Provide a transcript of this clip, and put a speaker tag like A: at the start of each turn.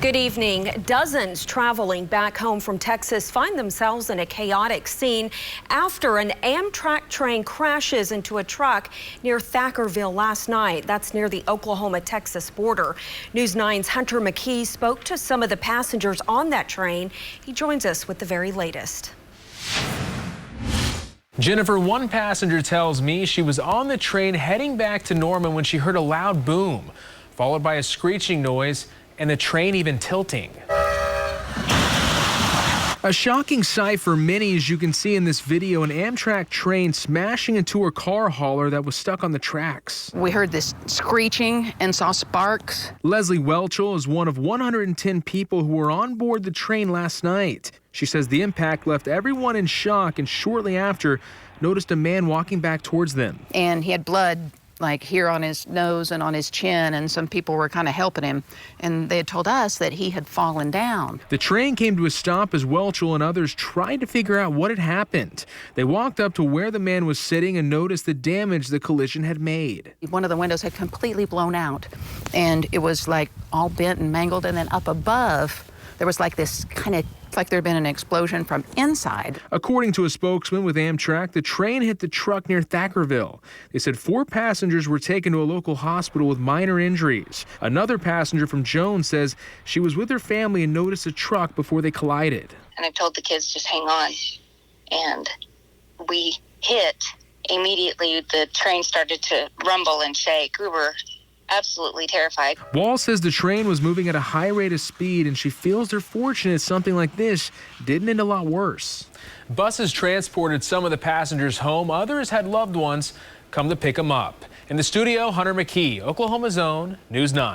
A: Good evening. Dozens traveling back home from Texas find themselves in a chaotic scene after an Amtrak train crashes into a truck near Thackerville last night. That's near the Oklahoma-Texas border. News 9's Hunter McKee spoke to some of the passengers on that train. He joins us with the very latest.
B: Jennifer, one passenger tells me she was on the train heading back to Norman when she heard a loud boom, followed by a screeching noise and the train even tilting. A shocking sight for many, as you can see in this video, an Amtrak train smashing into a car hauler that was stuck on the tracks.
C: We heard this screeching and saw sparks.
B: Leslie Whelchel is one of 110 people who were on board the train last night. She says the impact left everyone in shock and shortly after noticed a man walking back towards them.
C: And he had blood like here on his nose and on his chin, and some people were kind of helping him, and they had told us that he had fallen down.
B: The train came to a stop as Whelchel and others tried to figure out what had happened. They walked up to where the man was sitting and noticed the damage the collision had made.
C: One of the windows had completely blown out, and it was like all bent and mangled, and then up above there was like this kind of like there had been an explosion from inside.
B: According to a spokesman with Amtrak, the train hit the truck near Thackerville. They said 4 passengers were taken to a local hospital with minor injuries. Another passenger from Jones says she was with her family and noticed a truck before they collided.
D: And I told the kids, just hang on. And we hit. Immediately, the train started to rumble and shake. We were absolutely terrified.
B: Wall says the train was moving at a high rate of speed, and she feels they're fortunate something like this didn't end a lot worse. Buses transported some of the passengers home. Others had loved ones come to pick them up. In the studio, Hunter McKee, Oklahoma's Own News 9.